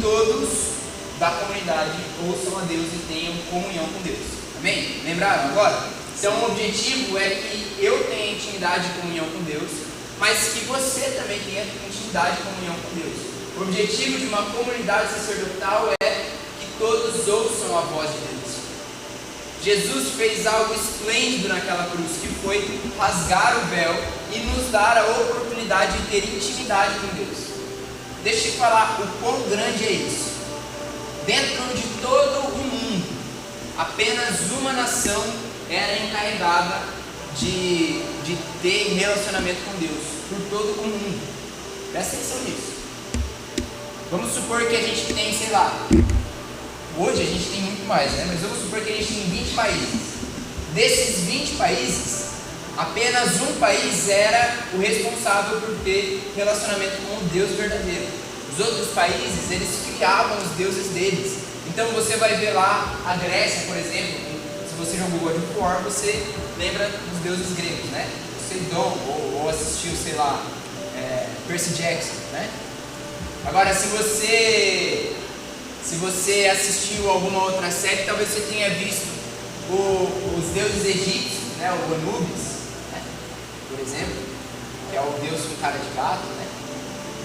todos da comunidade ouçam a Deus e tenham comunhão com Deus. Amém? Lembraram agora? Então o objetivo é que eu tenha intimidade e comunhão com Deus, mas que você também tenha intimidade e comunhão com Deus. O objetivo de uma comunidade sacerdotal é que todos ouçam a voz de Deus. Jesus fez algo esplêndido naquela cruz, que foi rasgar o véu e nos dar a oportunidade de ter intimidade com Deus. Deixa eu te falar o quão grande é isso. Dentro de todo o mundo, apenas uma nação era encarregada de ter relacionamento com Deus, por todo o mundo. Presta atenção nisso. Vamos supor que a gente tem, sei lá, hoje a gente tem muito mais, né? Mas vamos supor que a gente tem 20 países. Desses 20 países, apenas um país era o responsável por ter relacionamento com o Deus verdadeiro. Os outros países, eles criavam os deuses deles. Então você vai ver lá a Grécia, por exemplo. Se você jogou God of War, você lembra dos deuses gregos, né? Poseidon, ou assistiu, sei lá, Percy Jackson, né? Agora, se você assistiu alguma outra série, talvez você tenha visto os deuses egípcios, né? O Anubis, né? Por exemplo, que é o deus com cara de gato, né?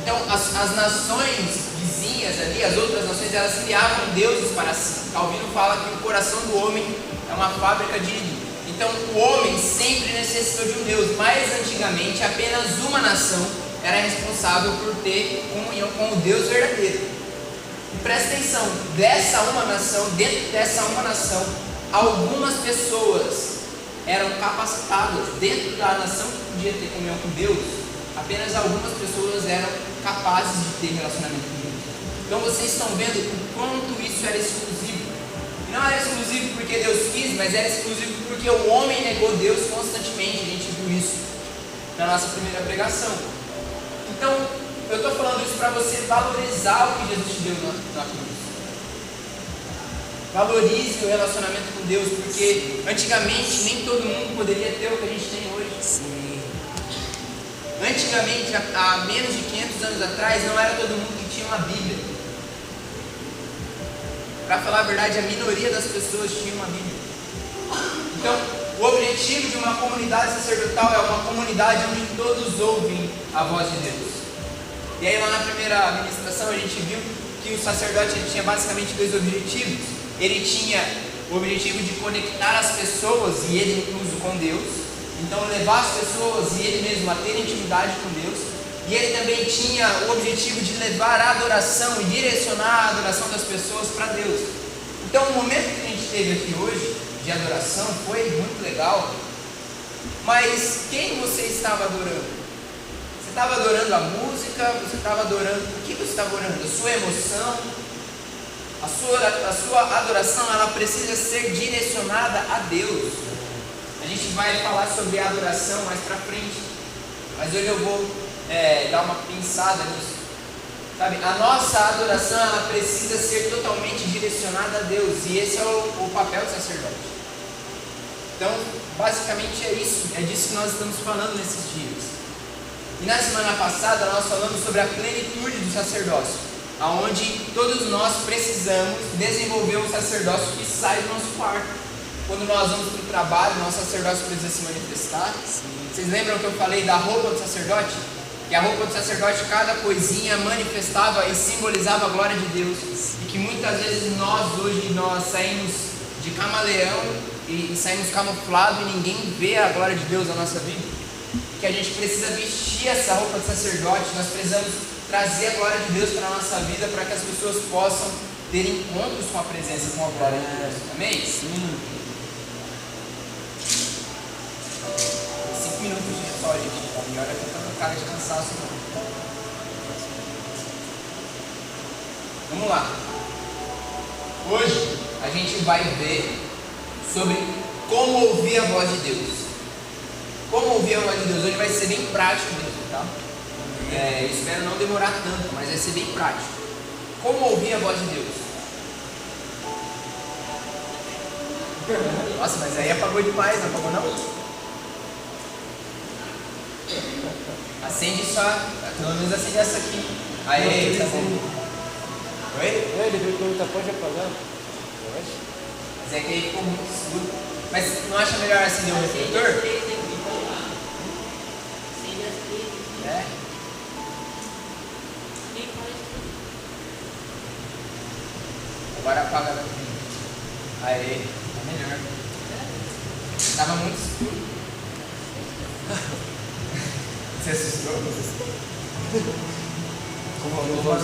Então, as nações vizinhas ali, as outras nações, elas criavam deuses para si. Calvino fala que o coração do homem é uma fábrica de ídolos. Então, o homem sempre necessitou de um Deus, mas antigamente apenas uma nação era responsável por ter comunhão com o Deus verdadeiro. E presta atenção, dentro dessa uma nação, algumas pessoas eram capacitadas. Dentro da nação que podia ter comunhão com Deus, apenas algumas pessoas eram capazes de ter relacionamento com Deus. Então vocês estão vendo o quanto isso era exclusivo. E não era exclusivo porque Deus quis, mas era exclusivo porque o homem negou Deus constantemente. A gente viu isso na nossa primeira pregação. Então, eu estou falando isso para você valorizar o que Jesus te deu na cruz. Valorize o relacionamento com Deus, porque antigamente nem todo mundo poderia ter o que a gente tem hoje. Sim. Antigamente, há menos de 500 anos atrás, não era todo mundo que tinha uma Bíblia. Para falar a verdade, a minoria das pessoas tinha uma Bíblia. Então, o objetivo de uma comunidade sacerdotal é uma comunidade onde todos ouvem a voz de Deus. E aí lá na primeira ministração a gente viu que o sacerdote ele tinha basicamente dois objetivos. Ele tinha o objetivo de conectar as pessoas, e ele incluso com Deus. Então levar as pessoas e ele mesmo a ter intimidade com Deus. E ele também tinha o objetivo de levar a adoração e direcionar a adoração das pessoas para Deus. Então o momento que a gente teve aqui hoje de adoração foi muito legal. Mas quem você estava adorando? Você estava adorando a música? Você estava adorando... O que você estava adorando? A sua emoção? A sua adoração, ela precisa ser direcionada a Deus. A gente vai falar sobre a adoração mais pra frente, mas hoje eu vou dar uma pinçada nisso. Sabe, a nossa adoração, ela precisa ser totalmente direcionada a Deus, e esse é o papel do sacerdote. Então, basicamente é isso, é disso que nós estamos falando nesses dias. E na semana passada nós falamos sobre a plenitude do sacerdócio, aonde todos nós precisamos desenvolver um sacerdócio que sai do nosso quarto. Quando nós vamos para o trabalho, nosso sacerdócio precisa se manifestar. Vocês lembram que eu falei da roupa do sacerdote? Que a roupa do sacerdote, cada coisinha manifestava e simbolizava a glória de Deus. E que muitas vezes nós saímos de camaleão e saímos camuflados e ninguém vê a glória de Deus na nossa vida. Que a gente precisa vestir essa roupa de sacerdote, nós precisamos trazer a glória de Deus para a nossa vida, para que as pessoas possam ter encontros com a presença, com a glória de Deus. Amém? Sim. 5 minutos só, gente. A minha hora que eu tô com cara de cansaço. Vamos lá. Hoje a gente vai ver sobre como ouvir a voz de Deus. Como ouvir a voz de Deus? Hoje vai ser bem prático mesmo, tá? Eu espero não demorar tanto, mas vai ser bem prático. Como ouvir a voz de Deus? Nossa, mas aí apagou demais, não apagou não? Acende só, pelo menos acende essa aqui. Aí, tá bom. Oi? pergunta, pode apagar? Pode. Mas é que aí ficou muito escuro. Mas não acha melhor acender o refletor? É. Agora apaga pra mim. Aê, tá melhor. Tava muito escuro. Você assustou? Como eu vou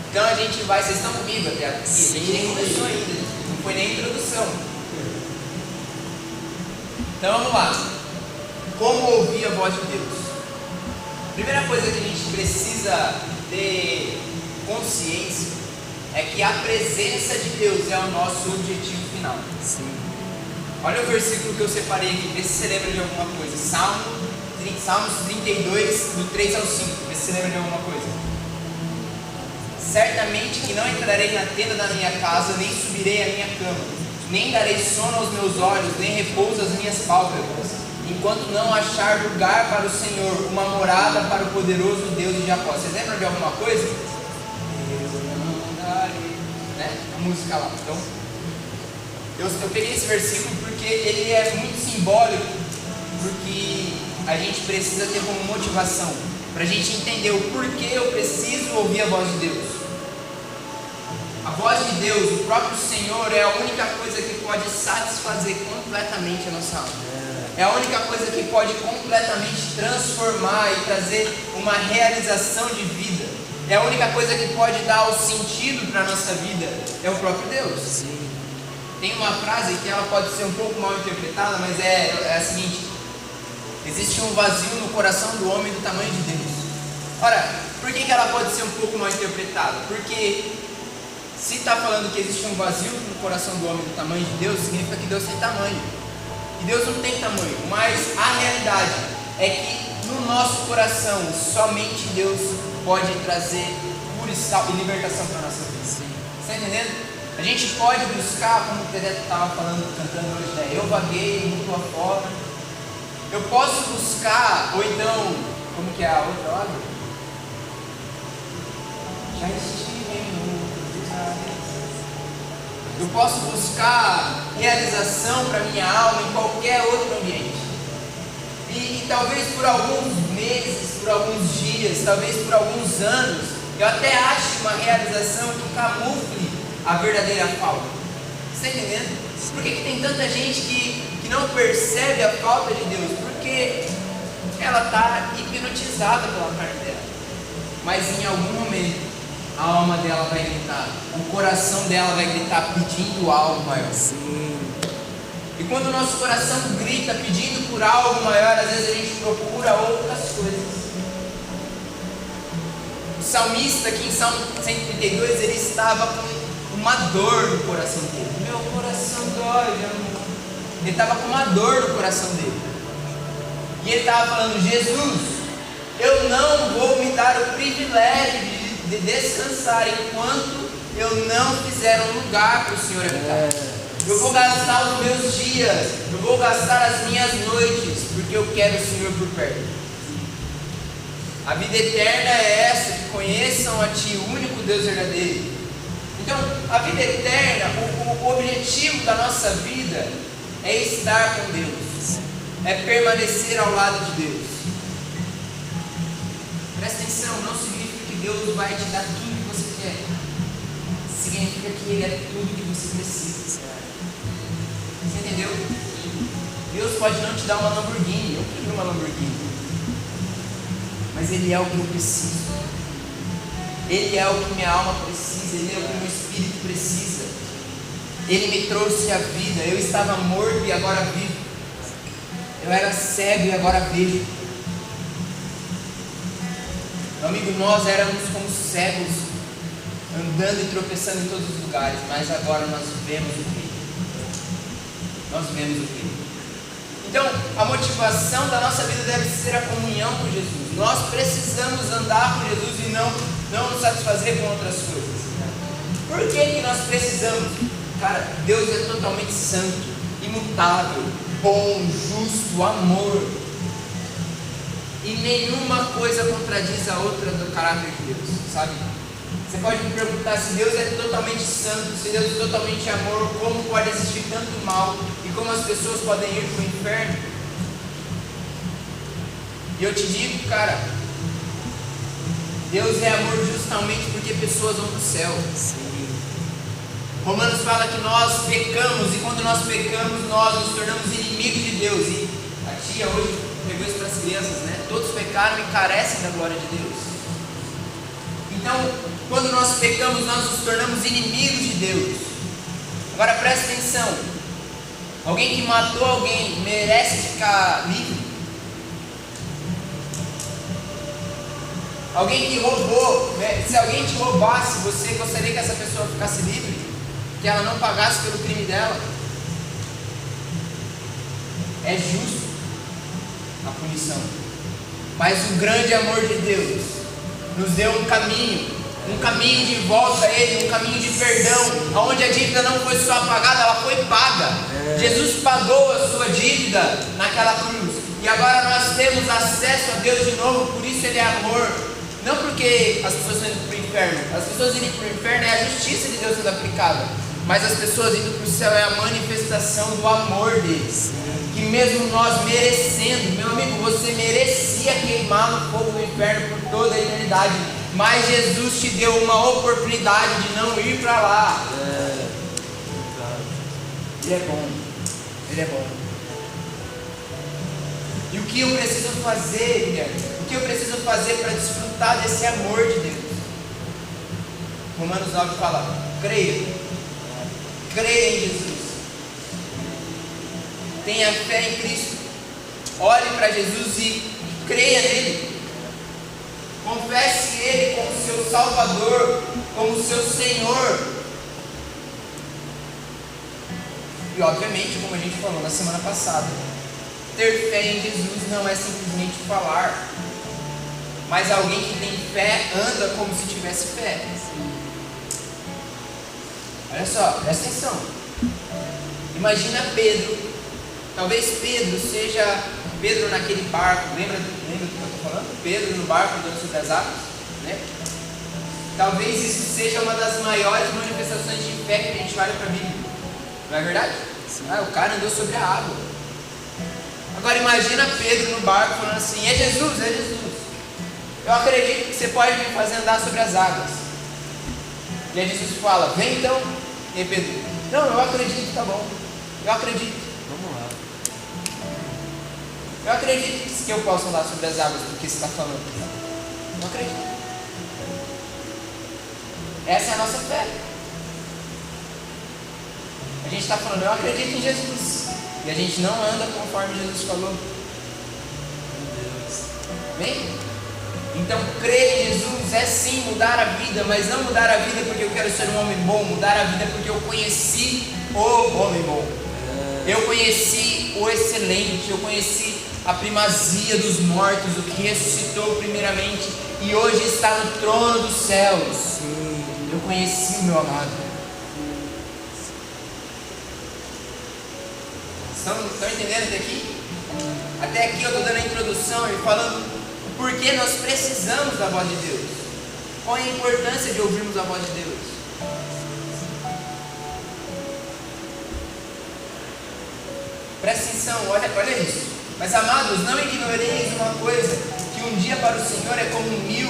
Então a gente vai, vocês estão comigo até aqui? A gente nem começou ainda, não foi nem introdução. Então vamos lá. Como ouvir a voz de Deus? Primeira coisa que a gente precisa ter consciência é que a presença de Deus é o nosso objetivo final. Sim. Olha o versículo que eu separei aqui, vê se você lembra de alguma coisa. Salmos 32, do 3 ao 5, vê se você lembra de alguma coisa. Certamente que não entrarei na tenda da minha casa, nem subirei à minha cama, nem darei sono aos meus olhos, nem repouso às minhas pálpebras, enquanto não achar lugar para o Senhor, uma morada para o poderoso Deus de Jacó. Vocês lembram de alguma coisa? Né? A música lá. Então, eu peguei esse versículo porque ele é muito simbólico, porque a gente precisa ter como motivação, para a gente entender o porquê eu preciso ouvir a voz de Deus. A voz de Deus, o próprio Senhor, é a única coisa que pode satisfazer completamente a nossa alma. É a única coisa que pode completamente transformar e trazer uma realização de vida. É a única coisa que pode dar o sentido para a nossa vida. É o próprio Deus. Sim. Tem uma frase que ela pode ser um pouco mal interpretada, mas é a seguinte: existe um vazio no coração do homem do tamanho de Deus. Ora, por que ela pode ser um pouco mal interpretada? Porque se está falando que existe um vazio no coração do homem do tamanho de Deus, significa que Deus tem tamanho. E Deus não tem tamanho, mas a realidade é que no nosso coração somente Deus pode trazer cura e libertação para a nossa vida. Está entendendo? A gente pode buscar, como o Tereto estava falando, cantando hoje, né? Eu vaguei mundo afora. Eu posso buscar, ou então, como que é a outra lá? Já estive em outros ares. Eu posso buscar realização para minha alma em qualquer outro ambiente. E talvez por alguns meses, por alguns dias, talvez por alguns anos, eu até ache uma realização que camufle a verdadeira falta. Você está entendendo? Por que tem tanta gente que não percebe a falta de Deus? Porque ela está hipnotizada pela carne dela. Mas em algum momento a alma dela vai gritar, o coração dela vai gritar pedindo algo maior. Sim. E quando o nosso coração grita pedindo por algo maior, às vezes a gente procura outras coisas. O salmista aqui em Salmo 132, ele estava com uma dor no coração dele. Meu coração dói de amor. Ele estava com uma dor no coração dele. E ele estava falando: Jesus, eu não vou me dar o privilégio de descansar enquanto eu não fizer um lugar para o Senhor habitar. Eu vou gastar os meus dias, eu vou gastar as minhas noites, porque eu quero o Senhor por perto. A vida eterna é essa, que conheçam a Ti, o único Deus verdadeiro. Então, a vida eterna, o objetivo da nossa vida é estar com Deus, é permanecer ao lado de Deus. Presta atenção, não significa que Deus vai te dar tudo que você quer. Significa que Ele é tudo que você precisa. Você entendeu? Deus pode não te dar uma Lamborghini. Eu queria uma Lamborghini, mas Ele é o que eu preciso. Ele é o que minha alma precisa. Ele é o que meu espírito precisa. Ele me trouxe a vida. Eu estava morto e agora vivo. Eu era cego e agora vejo. Meu amigo, nós éramos como cegos, andando e tropeçando em todos os lugares, mas agora nós vemos o Rei. Nós vemos o Rei. Então, a motivação da nossa vida deve ser a comunhão com Jesus. Nós precisamos andar com Jesus e não nos satisfazer com outras coisas. Por que nós precisamos? Cara, Deus é totalmente santo, imutável, bom, justo, amor. E nenhuma coisa contradiz a outra do caráter de Deus, sabe? Você pode me perguntar, se Deus é totalmente santo, se Deus é totalmente amor, como pode existir tanto mal e como as pessoas podem ir para o inferno? E eu te digo, cara, Deus é amor justamente porque pessoas vão para o céu. Sim. Romanos fala que nós pecamos, e quando nós pecamos, nós nos tornamos inimigos de Deus. E a tia hoje pegou isso para as crianças, né? Todos pecaram e carecem da glória de Deus. Então, quando nós pecamos, nós nos tornamos inimigos de Deus. Agora presta atenção: alguém que matou alguém merece ficar livre? Alguém que roubou, se alguém te roubasse, você gostaria que essa pessoa ficasse livre? Que ela não pagasse pelo crime dela? É justo a punição, mas o grande amor de Deus nos deu um caminho de volta a Ele, um caminho de perdão, onde a dívida não foi só pagada, ela foi paga. Jesus pagou a sua dívida naquela cruz, e agora nós temos acesso a Deus de novo. Por isso Ele é amor. Não porque as pessoas estão indo para o inferno. As pessoas indo para o inferno é a justiça de Deus sendo aplicada, mas as pessoas indo para o céu é a manifestação do amor deles. Que mesmo nós merecendo, meu amigo, você merecia queimar no fogo do inferno por toda a eternidade, mas Jesus te deu uma oportunidade de não ir para lá. Ele é bom, Ele é bom. E o que eu preciso fazer, Guilherme? O que eu preciso fazer para desfrutar desse amor de Deus? Romanos 9 fala: creia em Jesus, tenha fé em Cristo, olhe para Jesus e creia nele, confesse Ele como seu Salvador, como seu Senhor. E obviamente, como a gente falou na semana passada, ter fé em Jesus não é simplesmente falar, mas alguém que tem fé anda como se tivesse fé. Olha só, presta atenção. Imagina Pedro. Talvez Pedro seja Pedro naquele barco. Lembra do que eu estou falando? Pedro no barco andando sobre as águas, né? Talvez isso seja uma das maiores manifestações de fé que a gente olha para a Bíblia. Não é verdade? O cara andou sobre a água. Agora imagina Pedro no barco falando assim: é Jesus, é Jesus. Eu acredito que você pode me fazer andar sobre as águas. E aí Jesus fala: vem então. E aí Pedro: não, eu acredito, tá bom. Eu acredito. Vamos lá. Eu acredito que eu posso andar sobre as águas do que você está falando. Eu acredito. Essa é a nossa fé. A gente está falando: eu acredito em Jesus. E a gente não anda conforme Jesus falou. Bem? Então crer em Jesus é sim mudar a vida, mas não mudar a vida porque eu quero ser um homem bom, mudar a vida porque eu conheci o homem bom. Eu conheci o excelente, eu conheci a primazia dos mortos, o que ressuscitou primeiramente e hoje está no trono dos céus. Eu conheci o meu amado. Estão entendendo até aqui? Até aqui eu estou dando a introdução e falando o porquê nós precisamos da voz de Deus. Qual é a importância de ouvirmos a voz de Deus? Presta atenção, olha isso. Mas amados, não ignoreis uma coisa, que um dia para o Senhor é como 1000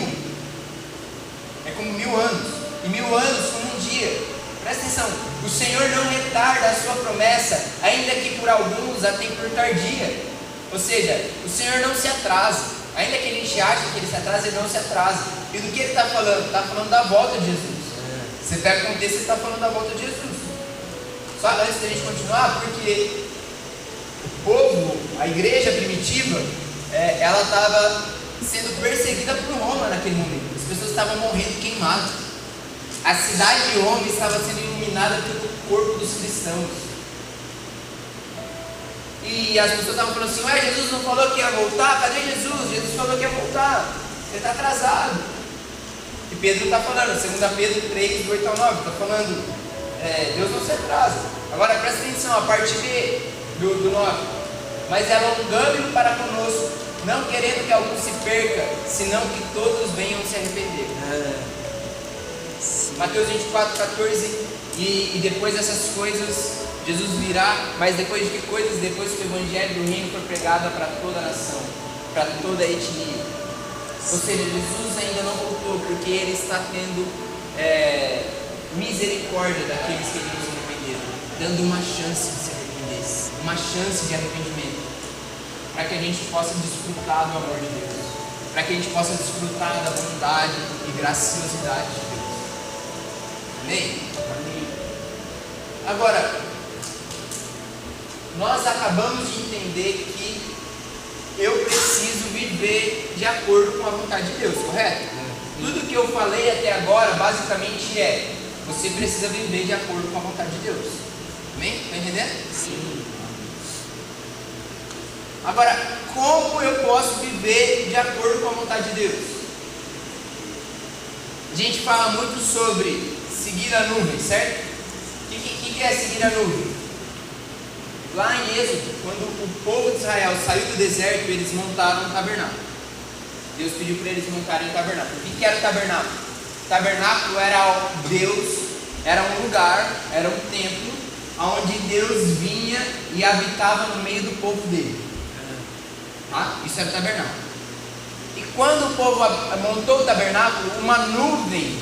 anos, e 1000 anos como um dia. Presta atenção, o Senhor não retarda a sua promessa, ainda que por alguns a tem por tardia. Ou seja, o Senhor não se atrasa, ainda que a gente ache que Ele se atrasa, Ele não se atrasa. E do que Ele está falando? Está falando da volta de Jesus. Você pega o contexto e está falando da volta de Jesus. Só antes da gente continuar, porque o povo, a igreja primitiva, ela estava sendo perseguida por Roma naquele momento. As pessoas estavam morrendo queimadas. A cidade de Roma estava sendo iluminada pelo corpo dos cristãos. E as pessoas estavam falando assim: ué, Jesus não falou que ia voltar? Cadê Jesus? Jesus falou que ia voltar. Ele está atrasado. E Pedro está falando, 2 Pedro 3, do 8 ao 9, está falando, Deus não se atrasa. Agora presta atenção, a parte B do 9. Mas é longânimo para conosco, não querendo que algum se perca, senão que todos venham se arrepender. Mateus 24:14, e depois dessas coisas, Jesus virá, mas depois de que coisas? Depois que o evangelho do reino foi pregado para toda a nação, para toda a etnia. Ou seja, Jesus ainda não voltou, porque Ele está tendo misericórdia daqueles que não se arrependeram, dando uma chance de se arrepender, uma chance de arrependimento, para que a gente possa desfrutar do amor de Deus, para que a gente possa desfrutar da bondade e graciosidade de Deus. Amém? Amém. Agora, nós acabamos de entender que eu preciso viver de acordo com a vontade de Deus, correto? Tudo que eu falei até agora basicamente você precisa viver de acordo com a vontade de Deus. Amém? Está entendendo? Sim. Agora, como eu posso viver de acordo com a vontade de Deus? A gente fala muito sobre seguir a nuvem, certo? O que é seguir a nuvem? Lá em Êxodo, quando o povo de Israel saiu do deserto, eles montaram um tabernáculo. Deus pediu para eles montarem um tabernáculo. O que era o tabernáculo? O tabernáculo era Deus, era um lugar, era um templo, onde Deus vinha e habitava no meio do povo dele. Isso era o tabernáculo. E quando o povo montou o tabernáculo, uma nuvem,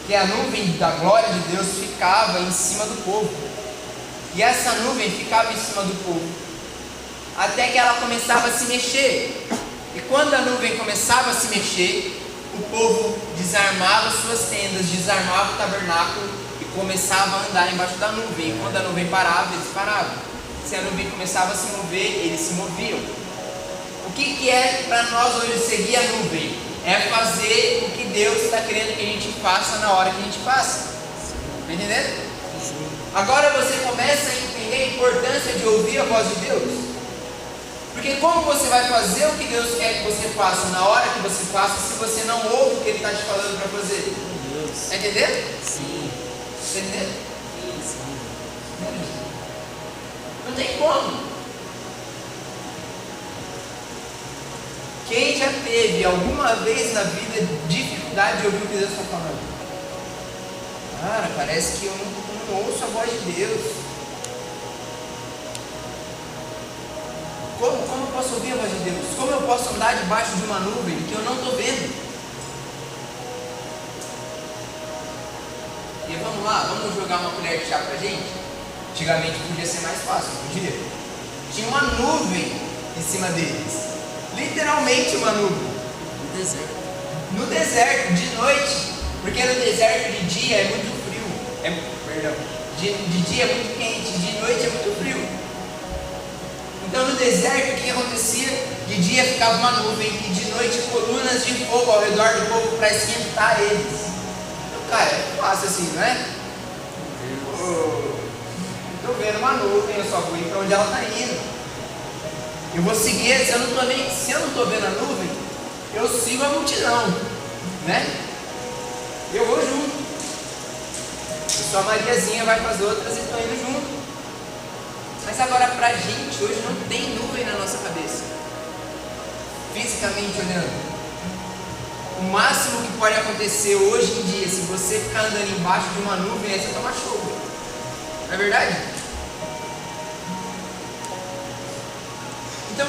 que é a nuvem da glória de Deus, ficava em cima do povo. E essa nuvem ficava em cima do povo, até que ela começava a se mexer. E quando a nuvem começava a se mexer, o povo desarmava suas tendas, desarmava o tabernáculo e começava a andar embaixo da nuvem. E quando a nuvem parava, eles paravam. Se a nuvem começava a se mover, eles se moviam. O que é para nós hoje seguir a nuvem? É fazer o que Deus está querendo que a gente faça na hora que a gente passa. Está entendendo? Agora você começa a entender a importância de ouvir a voz de Deus. Porque como você vai fazer o que Deus quer que você faça na hora que você faça, se você não ouve o que Ele está te falando para fazer? Está entendendo? Sim. Está entendendo? Sim. Não tem como. Quem já teve alguma vez na vida dificuldade de ouvir o que Deus está falando? Cara, parece que eu não ouço a voz de Deus. Como eu posso ouvir a voz de Deus? Como eu posso andar debaixo de uma nuvem que eu não estou vendo? E vamos lá, vamos jogar uma colher de chá pra gente? Antigamente podia ser mais fácil, podia. Tinha uma nuvem em cima deles. Literalmente uma nuvem. No deserto. No deserto, de noite. Porque no deserto de dia é muito frio. De dia é muito quente, de noite é muito frio. Então no deserto o que acontecia? De dia ficava uma nuvem e de noite colunas de fogo ao redor do povo para esquentar eles. Então, cara, é fácil assim, não é? Estou vendo uma nuvem, eu só vou ir para onde ela está indo. Eu vou seguir, se eu não estou vendo a nuvem, eu sigo a multidão, né? Eu vou junto. Só a Mariazinha vai com as outras e estão indo junto. Mas agora pra gente, hoje não tem nuvem na nossa cabeça. Fisicamente olhando. O máximo que pode acontecer hoje em dia, se você ficar andando embaixo de uma nuvem, é você tomar chuva. Não é verdade? Então,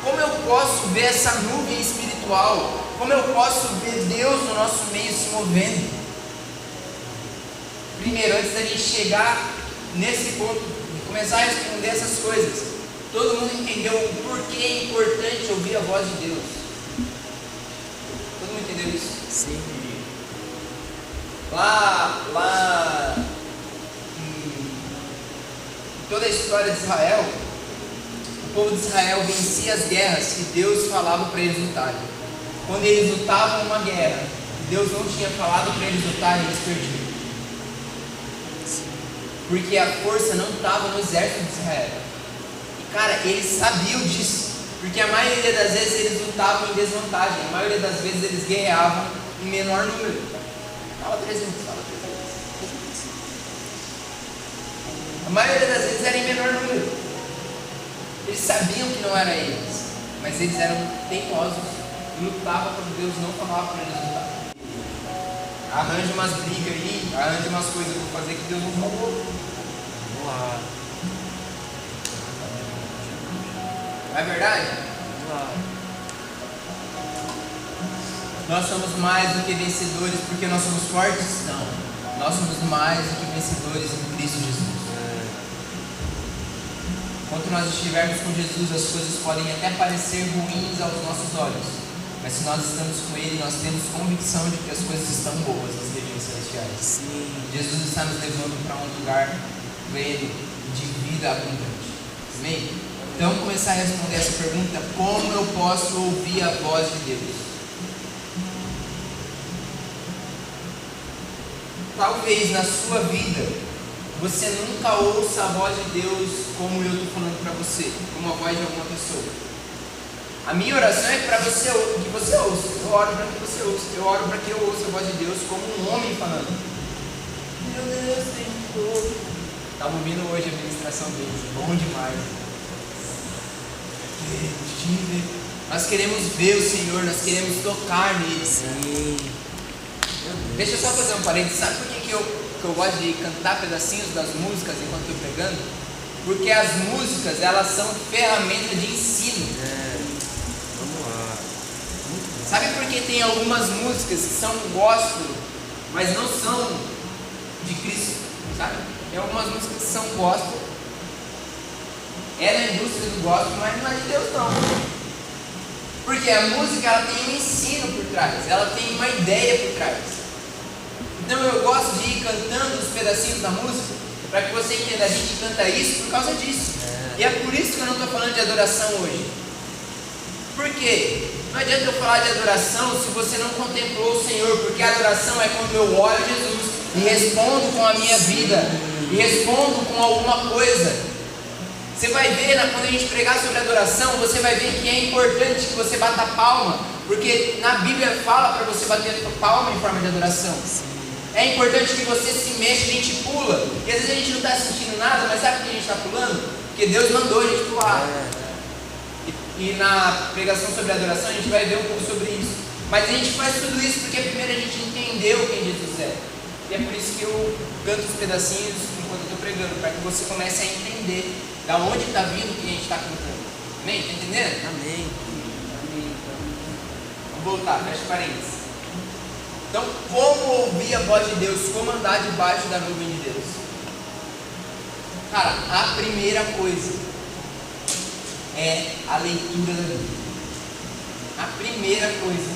como eu posso ver essa nuvem espiritual? Como eu posso ver Deus no nosso meio se movendo? Primeiro, antes da gente chegar nesse ponto, de começar a responder essas coisas, todo mundo entendeu o porquê é importante ouvir a voz de Deus? Todo mundo entendeu isso? Sim. Lá em toda a história de Israel, o povo de Israel vencia as guerras que Deus falava para eles lutarem. Quando eles lutavam uma guerra, Deus não tinha falado para eles lutarem, eles perdiam. Porque a força não estava no exército de Israel. E cara, eles sabiam disso. Porque a maioria das vezes eles lutavam em desvantagem. A maioria das vezes eles guerreavam em menor número. Fala 300. A maioria das vezes era em menor número. Eles sabiam que não era eles. Mas eles eram teimosos. E lutavam quando Deus não falava para eles lutar. arranja umas brigas aí, arranja umas coisas para fazer que Deus não falou. Vamos lá. Não é verdade? Vamos lá. Nós somos mais do que vencedores porque nós somos fortes? Não. Nós somos mais do que vencedores em Cristo Jesus. Enquanto nós estivermos com Jesus, as coisas podem até parecer ruins aos nossos olhos. Mas se nós estamos com Ele, nós temos convicção de que as coisas estão boas nas regiões celestiais. Sim. Jesus está nos levando para um lugar pleno, de vida abundante. Amém? Então, começar a responder essa pergunta: como eu posso ouvir a voz de Deus? Talvez na sua vida você nunca ouça a voz de Deus como eu estou falando para você, como a voz de alguma pessoa. A minha oração é para você, que você ouça. Eu oro para que você ouça. Eu oro para que eu ouça a voz de Deus como um homem falando. Meu Deus, tem todo. Estava ouvindo hoje a ministração deles, bom demais. Nós queremos ver o Senhor, nós queremos tocar nele. Sim. Deixa eu só fazer um parênteses. Sabe por que eu gosto de cantar pedacinhos das músicas enquanto estou pregando? Porque as músicas, elas são ferramentas de ensino. Vamos lá. Sabe por que tem algumas músicas que são gospel, mas não são de Cristo? Sabe? Tem algumas músicas que são gospel. É da indústria do gospel, mas não é de Deus não. Porque a música, ela tem um ensino por trás, ela tem uma ideia por trás. Então eu gosto de ir cantando os pedacinhos da música, para que você entenda, a gente canta isso por causa disso. E é por isso que eu não estou falando de adoração hoje. Por quê? Não adianta eu falar de adoração se você não contemplou o Senhor, porque a adoração é quando eu olho Jesus e respondo com a minha vida, e respondo com alguma coisa. Você vai ver, quando a gente pregar sobre adoração, você vai ver que é importante que você bata palma, porque na Bíblia fala para você bater palma em forma de adoração. É importante que você se mexa, a gente pula, e às vezes a gente não está sentindo nada, mas sabe por que a gente está pulando? Porque Deus mandou a gente pular. E na pregação sobre adoração a gente vai ver um pouco sobre isso. Mas a gente faz tudo isso porque primeiro a gente entendeu quem Jesus é. E é por isso que eu canto os pedacinhos enquanto eu estou pregando, para que você comece a entender da onde está vindo o que a gente está cantando. Amém? Está entendendo? Amém. Amém. Vamos voltar, fecha parênteses. Então, como ouvir a voz de Deus? Como andar debaixo da nuvem de Deus? Cara, a primeira coisa é a leitura da Bíblia. A primeira coisa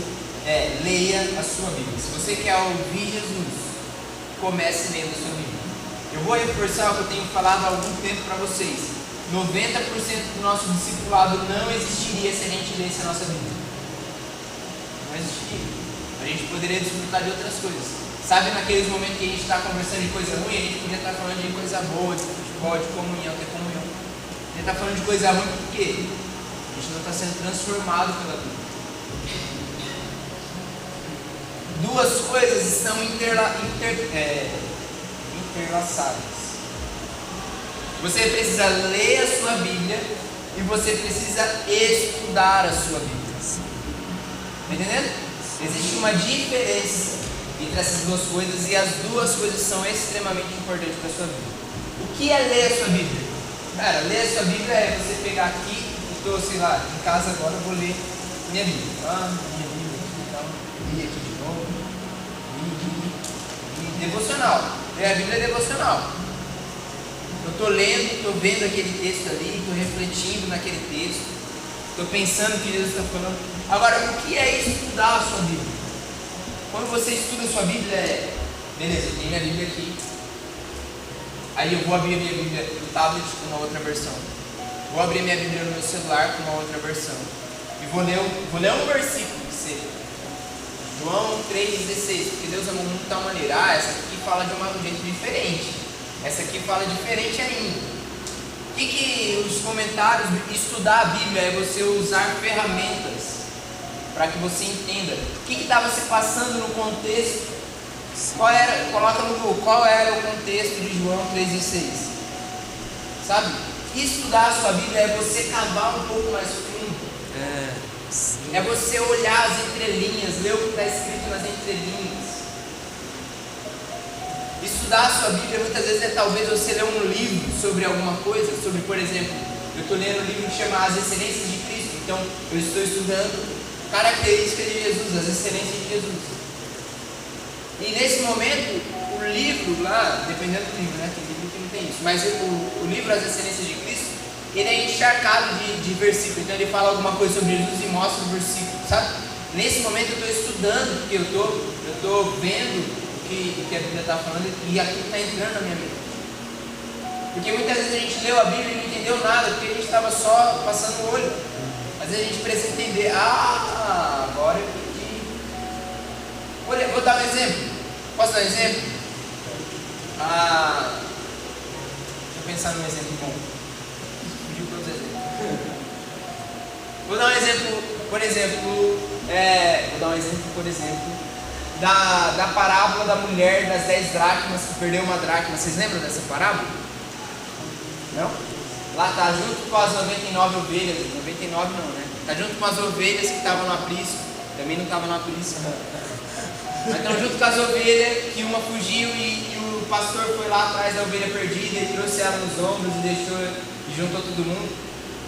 é leia a sua Bíblia. Se você quer ouvir Jesus, comece lendo a sua Bíblia. Eu vou reforçar o que eu tenho falado há algum tempo para vocês. 90% do nosso discipulado não existiria se a gente lesse a nossa Bíblia. Não existiria. A gente poderia desfrutar de outras coisas. Sabe, naqueles momentos que a gente está conversando de coisa ruim, a gente podia estar falando de coisa boa, de futebol, de comunhão, ter comunhão. A gente está falando de coisa ruim porque a gente não está sendo transformado pela Bíblia. Duas coisas estão interlaçadas. Você precisa ler a sua Bíblia e você precisa estudar a sua Bíblia. Está entendendo? Existe uma diferença entre essas duas coisas e as duas coisas são extremamente importantes para a sua vida. O que é ler a sua Bíblia? Cara, ler a sua Bíblia é você pegar aqui, eu estou, sei lá, em casa agora, eu vou ler minha Bíblia. Minha Bíblia aqui e tal, li aqui de novo. Devocional. Ler a Bíblia é devocional. Eu estou lendo, estou vendo aquele texto ali, estou refletindo naquele texto, estou pensando o que Jesus está falando. Agora, o que é estudar a sua Bíblia? Quando você estuda a sua Bíblia, beleza, eu tenho minha Bíblia aqui. Aí eu vou abrir a minha Bíblia no tablet com uma outra versão. Vou abrir a minha Bíblia no meu celular com uma outra versão. E vou ler um versículo que seja. João 3,16. Porque Deus amou o mundo de tal maneira. Essa aqui fala de um jeito diferente. Essa aqui fala diferente ainda. O que os comentários, estudar a Bíblia é você usar ferramentas para que você entenda o que estava se passando no contexto. Coloca no Google, qual era o contexto de João 3,16? Sabe? Estudar a sua Bíblia é você cavar um pouco mais fundo. É você olhar as entrelinhas, ler o que está escrito nas entrelinhas. Estudar a sua Bíblia muitas vezes é talvez você ler um livro sobre alguma coisa, sobre, por exemplo, eu estou lendo um livro que chama As Excelências de Cristo, então eu estou estudando características de Jesus, as excelências de Jesus. E nesse momento, o livro lá, dependendo do livro, né? Tem livro que não tem isso, mas o livro As Excelências de Cristo, ele é encharcado de versículos. Então ele fala alguma coisa sobre Jesus e mostra o versículo, sabe? Nesse momento eu estou estudando, porque eu estou vendo o que a Bíblia está falando e aquilo está entrando na minha mente. Porque muitas vezes a gente leu a Bíblia e não entendeu nada, porque a gente estava só passando o olho. Às vezes a gente precisa entender, agora eu entendi. Vou dar um exemplo. Posso dar um exemplo? Deixa eu pensar num exemplo bom. Pediu para os exemplos. Vou dar um exemplo, por exemplo, da parábola da mulher das 10 dracmas que perdeu uma dracma. Vocês lembram dessa parábola? Não? Lá está junto com as 99 ovelhas. 99 não, né? Está junto com as ovelhas que estavam no aprisco. Também não estava no aprisco. Mas estão junto com as ovelhas, que uma fugiu e o pastor foi lá atrás da ovelha perdida e trouxe ela nos ombros e juntou todo mundo.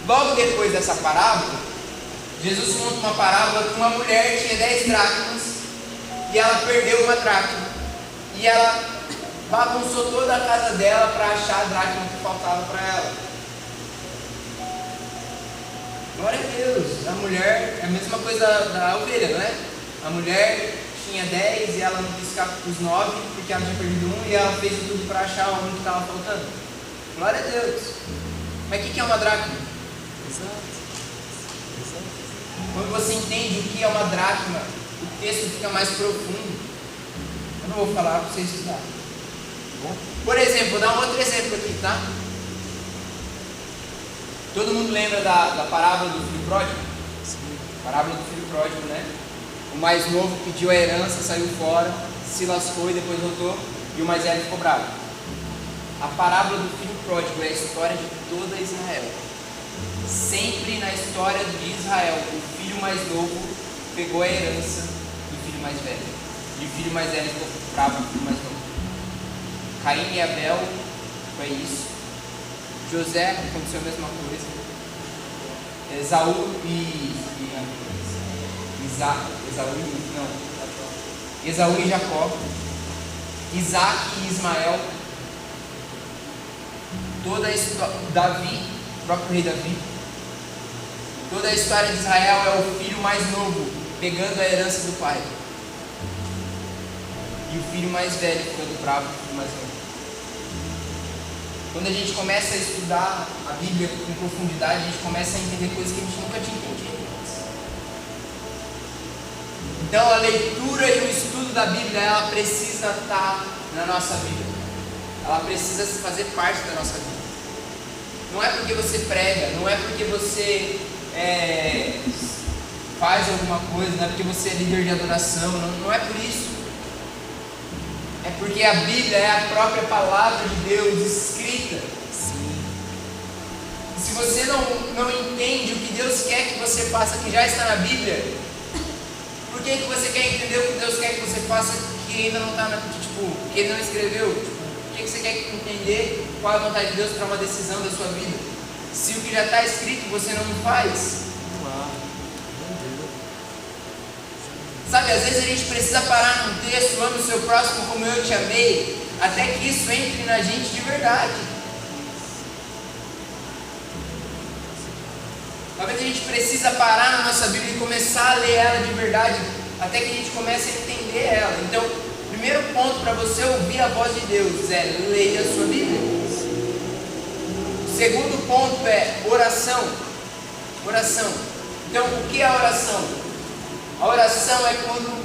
Logo depois dessa parábola, Jesus conta uma parábola que uma mulher tinha 10 dracmas e ela perdeu uma dracma. E ela bagunçou toda a casa dela para achar a dracma que faltava para ela. Glória a Deus, a mulher, é a mesma coisa da ovelha, não é? A mulher tinha 10 e ela não quis ficar com os 9 porque ela tinha perdido um e ela fez tudo para achar um que estava faltando. Glória a Deus. Mas o que é uma dracma? Exato. Quando você entende o que é uma dracma, o texto fica mais profundo. Eu não vou falar para você estudar. Bom? Por exemplo, vou dar um outro exemplo aqui, tá? Todo mundo lembra da parábola do filho pródigo? Sim. Parábola do filho pródigo, né? O mais novo pediu a herança, saiu fora, se lascou e depois voltou, e o mais velho ficou bravo. A parábola do filho pródigo é a história de toda Israel. Sempre na história de Israel, o filho mais novo pegou a herança do filho mais velho. E o filho mais velho ficou bravo com o filho mais novo. Caim e Abel, foi isso. José, aconteceu a mesma coisa. Esaú e Jacó. Isaac e Ismael. Toda a história, Davi, o próprio rei Davi. Toda a história de Israel é o filho mais novo pegando a herança do pai. E o filho mais velho ficando bravo com o filho mais novo. Quando a gente começa a estudar a Bíblia com profundidade, a gente começa a entender coisas que a gente nunca tinha entendido antes. Então a leitura e o estudo da Bíblia, ela precisa estar na nossa vida. Ela precisa fazer parte da nossa vida. Não é porque você prega, não é porque você faz alguma coisa, não é porque você é líder de adoração, não é por isso. É porque a Bíblia é a própria palavra de Deus escrita. Sim. E se você não entende o que Deus quer que você faça, que já está na Bíblia, por que você quer entender o que Deus quer que você faça, que ainda não está, que Ele não escreveu? Por que você quer entender qual é a vontade de Deus para uma decisão da sua vida? Se o que já está escrito você não faz. Sabe, às vezes a gente precisa parar num texto, ame o seu próximo como eu te amei, até que isso entre na gente de verdade. Talvez a gente precisa parar na nossa Bíblia e começar a ler ela de verdade, até que a gente comece a entender ela. Então, o primeiro ponto para você ouvir a voz de Deus é leia a sua Bíblia. O segundo ponto é oração. Oração. Então, o que é a oração? A oração é quando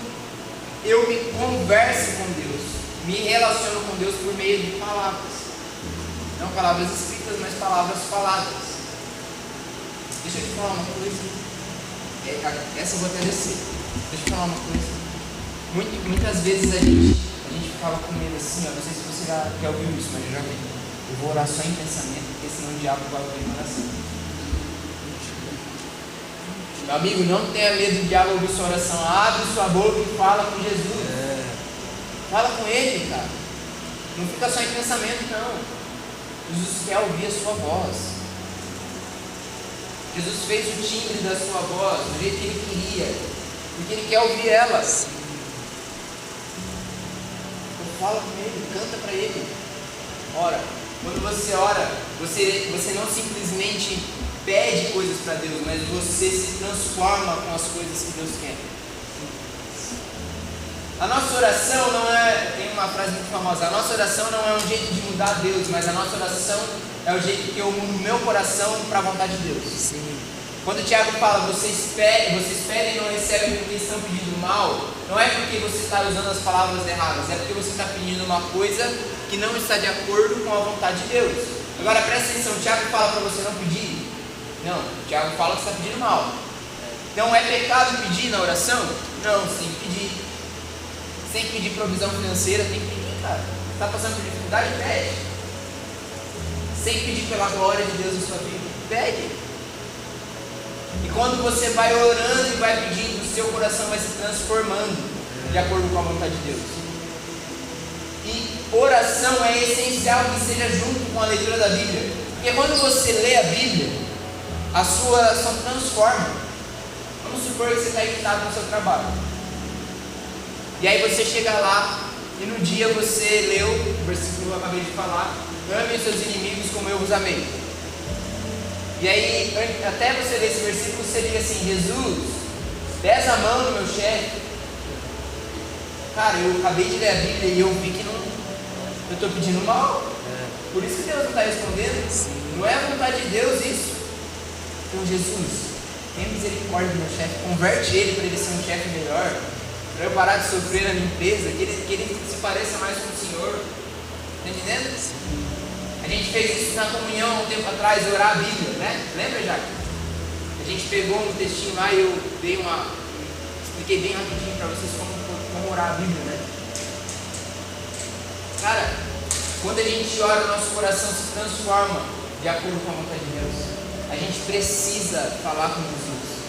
eu me converso com Deus, me relaciono com Deus por meio de palavras. Não palavras escritas, mas palavras faladas. Deixa eu te falar uma coisa. Essa eu vou até descer. Deixa eu te falar uma coisa. Muitas vezes a gente fala com medo assim, não sei se você já ouviu isso, mas eu já vi. Eu vou orar só em pensamento, porque senão o diabo vai ouvir em oração. Meu amigo, não tenha medo do diabo ouvir sua oração. Abre sua boca e fala com Jesus. Fala com Ele, cara. Não fica só em pensamento, não. Jesus quer ouvir a sua voz. Jesus fez o timbre da sua voz do jeito que Ele queria, porque Ele quer ouvir ela. Fala com Ele, canta para Ele. Ora, quando você ora, você não simplesmente pede coisas para Deus, mas você se transforma com as coisas que Deus quer. A nossa oração não é, tem uma frase muito famosa, a nossa oração não é um jeito de mudar Deus, mas a nossa oração é o jeito que eu mudo o meu coração para a vontade de Deus. Sim. Quando o Tiago fala, vocês pedem e não recebem porque estão pedindo mal, não é porque você está usando as palavras erradas, é porque você está pedindo uma coisa que não está de acordo com a vontade de Deus. Agora presta atenção, o Tiago fala para você não pedir? Não, o Tiago fala que você está pedindo mal. Então é pecado pedir na oração? Não, você tem que pedir. Você tem que pedir provisão financeira, tem que pedir, cara. Está passando por dificuldade? Pede. Sem pedir pela glória de Deus na sua vida, pede. E quando você vai orando e vai pedindo, o seu coração vai se transformando de acordo com a vontade de Deus. E oração é essencial que seja junto com a leitura da Bíblia. Porque quando você lê a Bíblia, a sua oração transforma. Vamos supor que você está irritado no seu trabalho. E aí você chega lá e no dia você leu o versículo que eu acabei de falar: ame os seus inimigos como eu os amei. E aí, até você ler esse versículo, você diz assim: Jesus, pesa a mão no meu chefe. Cara, eu acabei de ler a Bíblia e eu vi que não, eu estou pedindo mal. Por isso que Deus não está respondendo. Não é a vontade de Deus isso. Então, Jesus, tenha misericórdia do meu chefe, converte ele para ele ser um chefe melhor, para eu parar de sofrer na minha empresa, que ele se pareça mais com o Senhor. Está entendendo? A gente fez isso na comunhão há um tempo atrás, orar a Bíblia, né? Lembra, Jaque? A gente pegou um textinho lá e eu expliquei bem rapidinho para vocês como orar a Bíblia, né? Cara, quando a gente ora, o nosso coração se transforma de acordo com a vontade de Deus. A gente precisa falar com Jesus.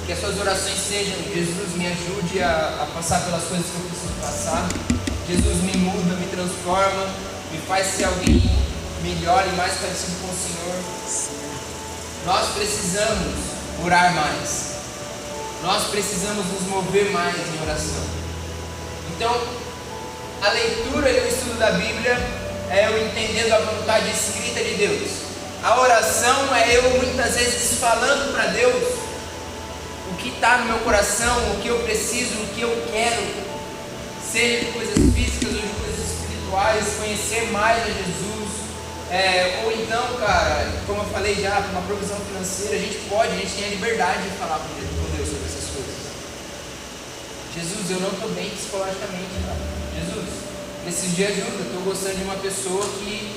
Que as suas orações sejam: Jesus, me ajude a passar pelas coisas que eu preciso passar. Jesus, me muda, me transforma, me faz ser alguém melhor e mais parecido com o Senhor. Nós precisamos orar mais. Nós precisamos nos mover mais em oração. Então, a leitura e o estudo da Bíblia é eu entendendo a vontade escrita de Deus. A oração é eu muitas vezes falando para Deus o que está no meu coração, o que eu preciso, o que eu quero, seja de coisas físicas ou de coisas espirituais, conhecer mais a Jesus. Ou então, cara, como eu falei já, uma provisão financeira, a gente tem a liberdade de falar com Deus sobre essas coisas. Jesus, eu não estou bem psicologicamente, cara. Jesus, preciso de ajuda, estou gostando de uma pessoa que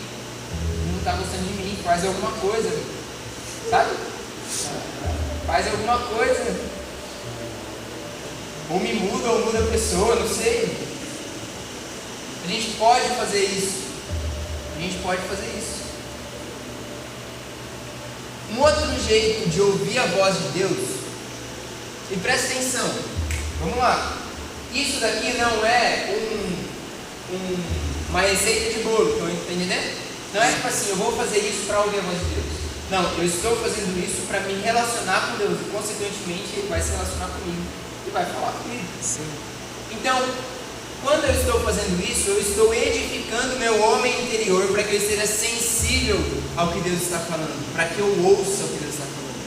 não está gostando de mim, faz alguma coisa, sabe? Faz alguma coisa, ou me muda ou muda a pessoa, não sei. A gente pode fazer isso. A gente pode fazer isso. Um outro jeito de ouvir a voz de Deus, e presta atenção, vamos lá, isso daqui não é uma receita de bolo, estão entendendo? Não é tipo assim, eu vou fazer isso para ouvir a voz de Deus. Não, eu estou fazendo isso para me relacionar com Deus, e consequentemente Ele vai se relacionar comigo e vai falar comigo. Sim. Então, quando eu estou fazendo isso, eu estou edificando meu homem interior para que ele seja sensível ao que Deus está falando, para que eu ouça o que Deus está falando.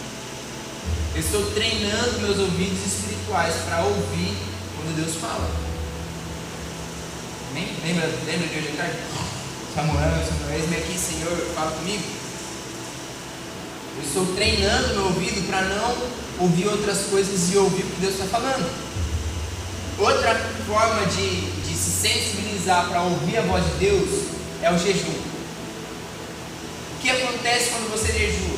Eu estou treinando meus ouvidos espirituais para ouvir quando Deus fala. Lembra de hoje à tarde? Samuel, eis-me aqui, Senhor, fala comigo. Eu estou treinando meu ouvido para não ouvir outras coisas e ouvir o que Deus está falando. Outra forma de se sensibilizar para ouvir a voz de Deus é o jejum. O que acontece quando você jejua?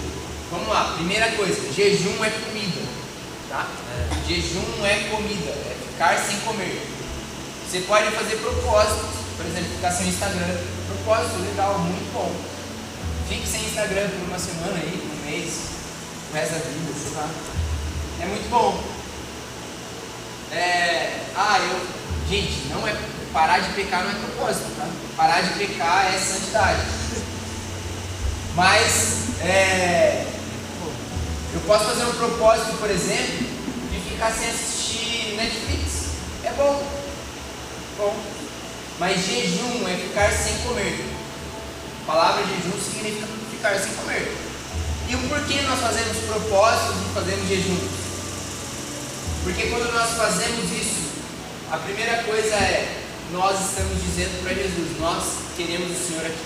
Vamos lá, primeira coisa, jejum é comida, tá? Jejum é comida, é ficar sem comer. Você pode fazer propósitos, por exemplo, ficar sem Instagram. Propósito legal, muito bom. Fique sem Instagram por uma semana aí, um mês, o resto da vida, sei lá. É muito bom. Gente, não é parar de pecar não é propósito, tá? Parar de pecar é santidade. Mas eu posso fazer um propósito, por exemplo, de ficar sem assistir Netflix. É bom. Bom. Mas jejum é ficar sem comer. A palavra jejum significa ficar sem comer. E o porquê nós fazemos propósitos e fazemos jejum? Porque quando nós fazemos isso, a primeira coisa é, nós estamos dizendo para Jesus, nós queremos o Senhor aqui.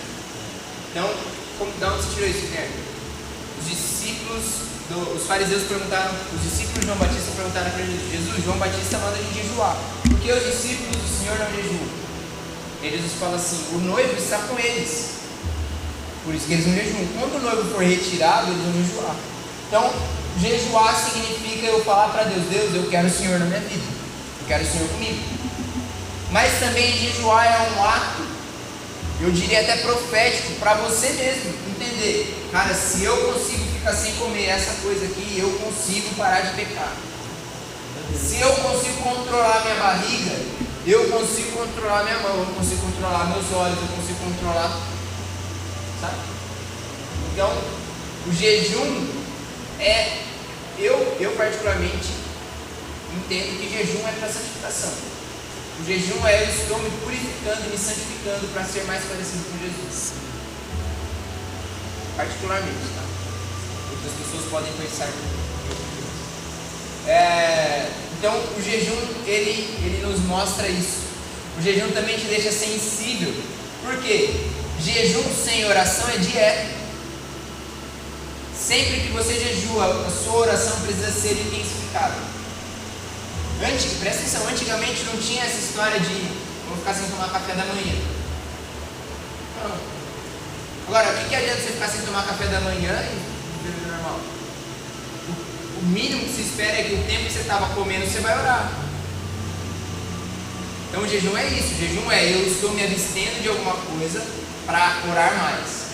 Então, da onde você tirou isso, Guilherme? Os fariseus perguntaram, os discípulos de João Batista perguntaram para Jesus, João Batista manda a gente jejuar. Por que os discípulos do Senhor não jejuam? E Jesus fala assim, o noivo está com eles. Por isso que eles não jejuam. Quando o noivo for retirado, eles vão jejuar. Então, jejuar significa eu falar para Deus, Deus, eu quero o Senhor na minha vida. Eu quero o Senhor comigo. Mas também jejuar é um ato, eu diria até profético, para você mesmo entender. Cara, se eu consigo ficar sem comer essa coisa aqui, eu consigo parar de pecar. Se eu consigo controlar minha barriga, eu consigo controlar minha mão, eu consigo controlar meus olhos, eu consigo controlar, sabe? Então, o jejum é, eu particularmente entendo que jejum é para santificação. O jejum é eu estou me purificando e me santificando para ser mais parecido com Jesus. Particularmente, tá? Outras pessoas podem pensar então o jejum ele nos mostra isso. O jejum também te deixa sensível. Por quê? Jejum sem oração é dieta. Sempre que você jejua, a sua oração precisa ser intensificada. Presta atenção, antigamente não tinha essa história de vou ficar sem tomar café da manhã. Não. Agora, o que adianta você ficar sem tomar café da manhã e viver normal? O mínimo que se espera é que o tempo que você estava comendo, você vai orar. Então o jejum é isso, o jejum é eu estou me abstendo de alguma coisa para orar mais.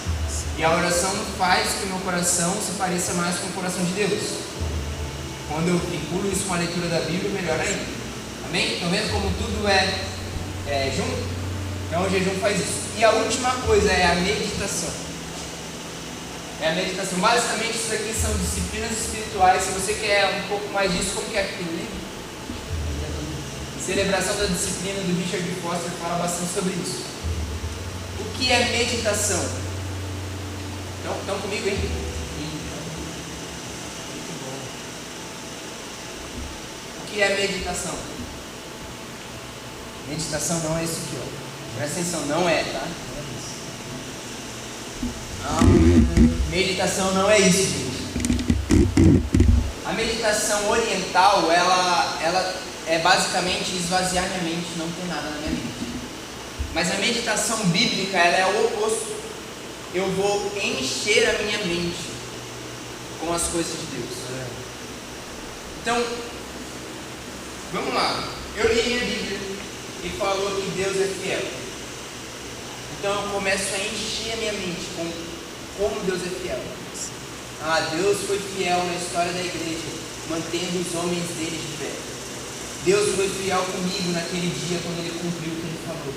E a oração faz que o meu coração se pareça mais com o coração de Deus. Quando eu vinculo isso com a leitura da Bíblia, melhor ainda. Amém? Estão vendo como tudo é junto? Então o jejum faz isso. E a última coisa é a meditação. É a meditação. Basicamente isso aqui são disciplinas espirituais. Se você quer um pouco mais disso, como que é aquele livro? Celebração da Disciplina, do Richard Foster, fala bastante sobre isso. O que é meditação? Estão comigo, hein? O que é meditação? Meditação não é isso aqui, ó. Presta atenção, não é, tá? Meditação não é isso, gente. A meditação oriental, ela é basicamente esvaziar minha mente, não ter nada na minha mente. Mas a meditação bíblica, ela é o oposto. Eu vou encher a minha mente com as coisas de Deus. Então, vamos lá. Eu li minha Bíblia e falou que Deus é fiel. Então eu começo a encher a minha mente com como Deus é fiel. Deus foi fiel na história da igreja, mantendo os homens dele de pé. Deus foi fiel comigo naquele dia quando ele cumpriu o que ele falou.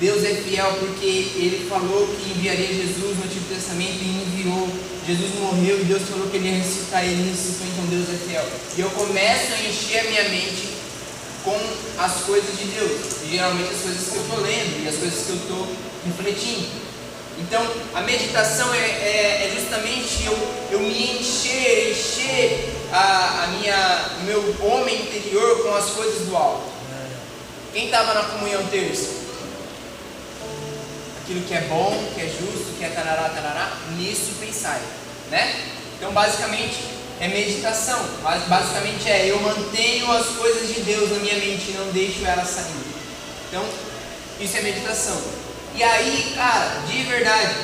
Deus é fiel porque ele falou que enviaria Jesus no Antigo Testamento e enviou. Jesus morreu e Deus falou que ele ia ressuscitar, ele ressuscitou, então Deus é fiel. E eu começo a encher a minha mente com as coisas de Deus, e geralmente as coisas que eu estou lendo e as coisas que eu estou refletindo. Então a meditação é justamente eu me encher o meu homem interior com as coisas do alto. Quem estava na comunhão terça? Aquilo que é bom, que é justo, que é tarará, nisso pensai, né? Então basicamente é meditação, basicamente eu mantenho as coisas de Deus na minha mente e não deixo elas sair. Então isso é meditação. E aí, cara, de verdade,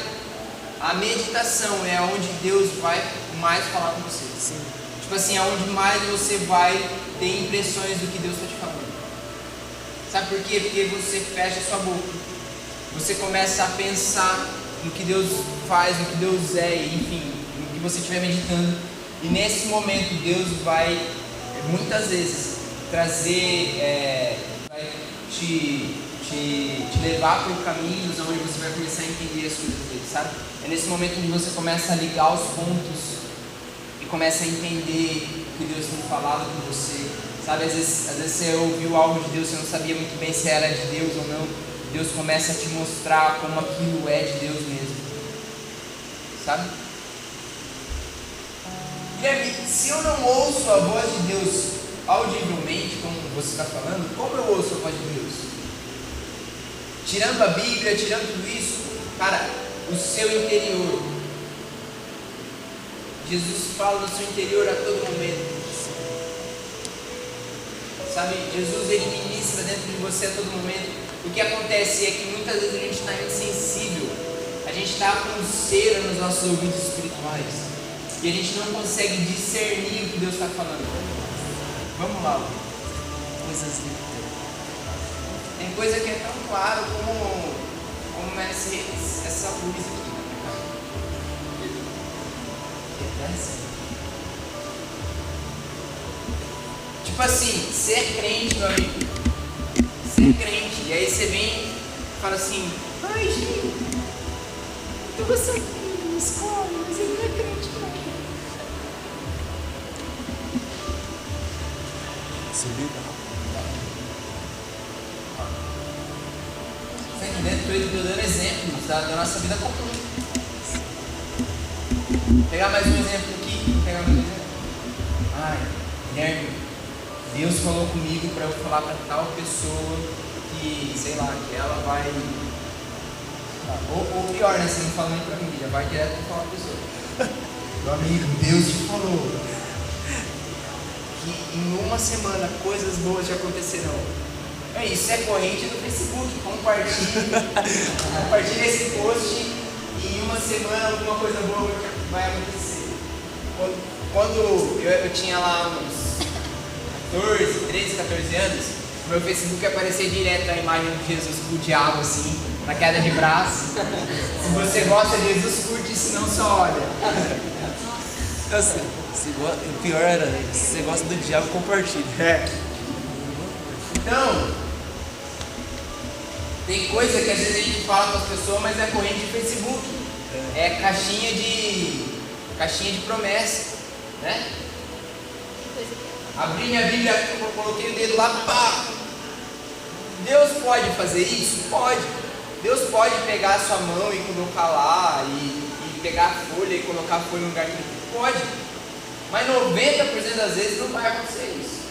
a meditação é onde Deus vai mais falar com você. Sim. Tipo assim, é onde mais você vai ter impressões do que Deus está te falando. Sabe por quê? Porque você fecha a sua boca. Você começa a pensar no que Deus faz, no que Deus é, enfim, no que você estiver meditando. E nesse momento Deus vai, muitas vezes, trazer, vai te te levar por caminhos onde você vai começar a entender as coisas dele, sabe? É nesse momento onde você começa a ligar os pontos e começa a entender o que Deus tem falado com você, sabe? Às vezes você ouviu algo de Deus, você não sabia muito bem se era de Deus ou não. Deus começa a te mostrar como aquilo é de Deus mesmo, sabe? Guilherme, se eu não ouço a voz de Deus audivelmente, como você está falando, como eu ouço a voz de Deus? Tirando a Bíblia, tirando tudo isso, cara, o seu interior. Jesus fala no seu interior a todo momento. Sabe, Jesus ele ministra dentro de você a todo momento. O que acontece é que muitas vezes a gente está insensível. A gente está com cera nos nossos ouvidos espirituais. E a gente não consegue discernir o que Deus está falando. Vamos lá. Coisas lindas. Tem coisa que é tão claro como essa luz aqui. Tipo assim, ser crente, meu amigo. Ser crente. E aí você vem e fala assim: ai, gente, eu vou ser na escola, mas ele não é crente, não. Isso é legal. Você está entendendo? Estou dando exemplos da nossa vida comum. Vou pegar mais um exemplo aqui. Pegar mais um exemplo. Ai, Guilherme, Deus falou comigo para eu falar para tal pessoa que, sei lá, que ela vai. Ou pior, né? Você não fala nem para mim, já vai direto para falar a pessoa. Meu amigo, Deus te falou que em uma semana coisas boas já acontecerão. É isso, é corrente do Facebook. Compartilhe esse post e em uma semana alguma coisa boa vai acontecer. Quando eu tinha lá uns 13, 14 anos, no meu Facebook aparecia direto a imagem de Jesus com o diabo assim, na queda de braço. Se você gosta de Jesus, curte, se não só olha. Assim, o pior era, se você gosta do diabo, compartilha. Então, tem coisa que às vezes a gente fala com as pessoas, mas é corrente de Facebook. É caixinha de promessa, né? Abri minha Bíblia, eu coloquei o dedo lá, pá! Deus pode fazer isso? Pode. Deus pode pegar a sua mão e colocar lá, e pegar a folha e colocar a folha no lugar que ele pode. Mas 90% das vezes não vai acontecer isso.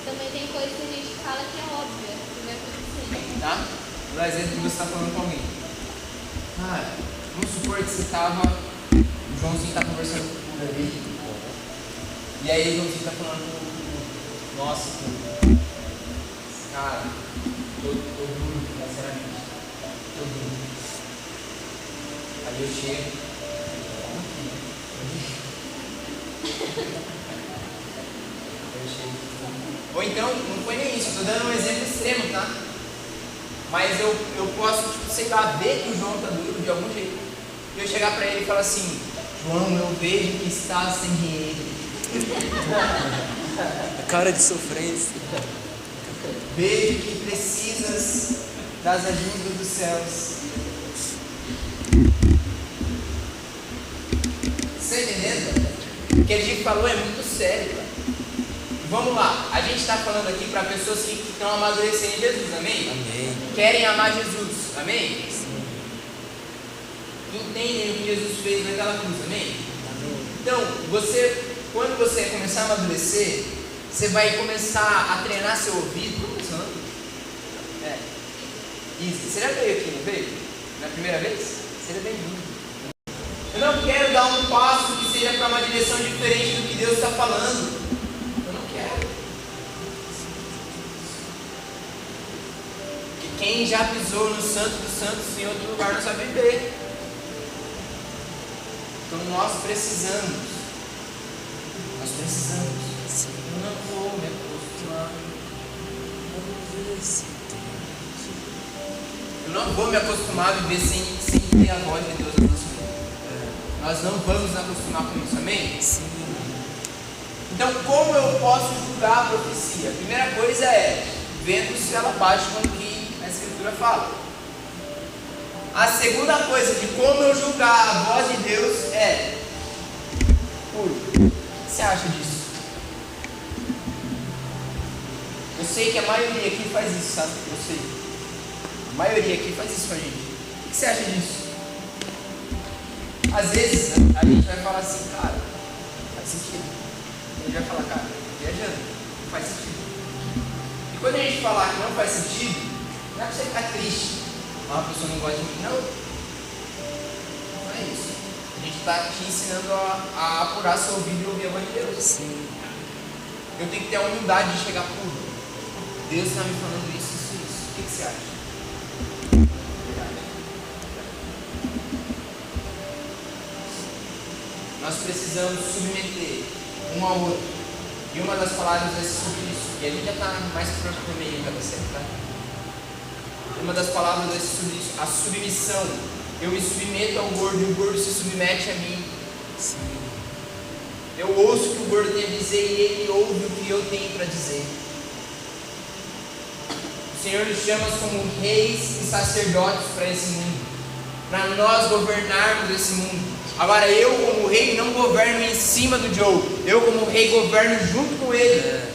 Também tem coisa que a gente fala que é óbvia, que vai acontecer. Tá? Vou dar exemplo que você está falando com alguém. Cara, vamos supor que você estava. O Joãozinho está conversando com o Davi. E aí o Joãozinho está falando com. Nossa, cara, tô duro, sinceramente. Tô duro. Aí eu chego. Ou então, não foi nem isso, estou dando um exemplo extremo, tá? Mas eu posso, tipo, sei lá, ver que o João está duro de algum jeito. E eu chegar para ele e falar assim: João, eu vejo que está sem dinheiro. A cara de sofrência. Vejo que precisas das ajudas dos céus. Você está entendendo? O que a gente falou é muito sério, cara. Vamos lá, a gente está falando aqui para pessoas que estão amadurecendo em Jesus, amém? Amém. Querem amar Jesus, amém? Sim. Entendem o que Jesus fez naquela cruz, amém? Amém. Então, quando você começar a amadurecer, você vai começar a treinar seu ouvido. Como é seu nome? Isso. Você já veio aqui, não veio? Na primeira vez? Seja bem-vindo. Eu não quero dar um passo que seja para uma direção diferente do que Deus está falando. Eu não quero. Porque quem já pisou no Santo dos Santos em outro lugar não sabe viver. Então nós precisamos. Eu não vou me acostumar. Eu não vou me acostumar a viver sem ter a voz de Deus na nossa vida. Nós não vamos nos acostumar com isso, amém? Sim. Então, como eu posso julgar a profecia? A primeira coisa é, vendo se ela bate com o que a Escritura fala. A segunda coisa de como eu julgar a voz de Deus é: o que você acha disso? Eu sei que a maioria aqui faz isso, sabe? Eu sei. A maioria aqui faz isso com a gente. O que você acha disso? Às vezes a gente vai falar assim, cara, faz sentido. A gente vai falar, cara, viajando, não faz sentido. E quando a gente falar que não faz sentido, não é pra você ficar triste. Uma pessoa não gosta de mim, não. Não é isso. A gente está te ensinando a apurar seu ouvido e ouvir a voz de Deus. Sim. Eu tenho que ter a humildade de chegar por Deus está me falando isso. O que você acha? Verdade. Nós precisamos submeter um ao outro. E uma das palavras é sobre isso. E a gente já está mais para o meio, tá certo, tá? Uma das palavras é sobre isso, a submissão. Eu me submeto ao gordo e o gordo se submete a mim. Sim. Eu ouço o que o gordo tem a dizer e ele ouve o que eu tenho para dizer. O Senhor nos chama como reis e sacerdotes para esse mundo, para nós governarmos esse mundo. Agora eu como rei não governo em cima do Joe, eu como rei governo junto com ele.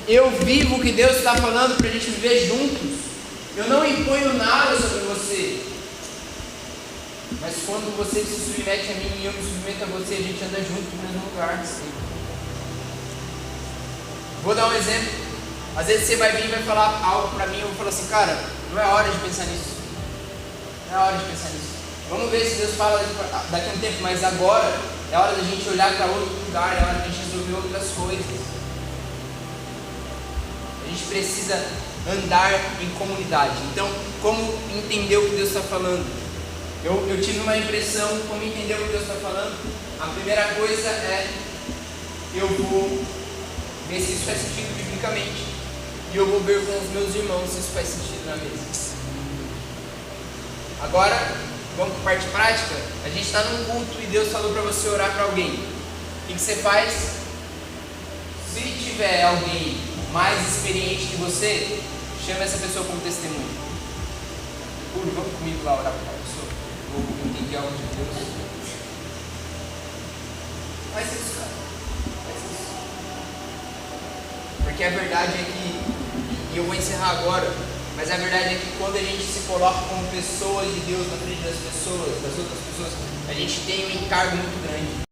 Eu vivo o que Deus está falando para a gente viver juntos. Eu não imponho nada sobre você. Mas quando você se submete a mim e eu me submeto a você, a gente anda junto no mesmo lugar. Sim. Vou dar um exemplo. Às vezes você vai vir e vai falar algo para mim e eu vou falar assim, cara, não é hora de pensar nisso. Não é hora de pensar nisso. Vamos ver se Deus fala daqui a um tempo, mas agora é hora da gente olhar para outro lugar, é hora da gente resolver outras coisas. A gente precisa andar em comunidade. Então, como entender o que Deus está falando? Eu tive uma impressão, como entender o que Deus está falando. A primeira coisa é, eu vou ver se isso faz sentido biblicamente. E eu vou ver com os meus irmãos se isso faz sentido na mesa. Agora, vamos para a parte prática. A gente está num culto e Deus falou para você orar para alguém. O que você faz? Se tiver alguém mais experiente que você, chama essa pessoa como testemunho. Vamos comigo lá orar para aquela pessoa. Vou entender algo de Deus. Faz isso, cara. Faz isso. Porque a verdade é que, e eu vou encerrar agora, mas a verdade é que quando a gente se coloca como pessoas de Deus na frente das pessoas, das outras pessoas, a gente tem um encargo muito grande.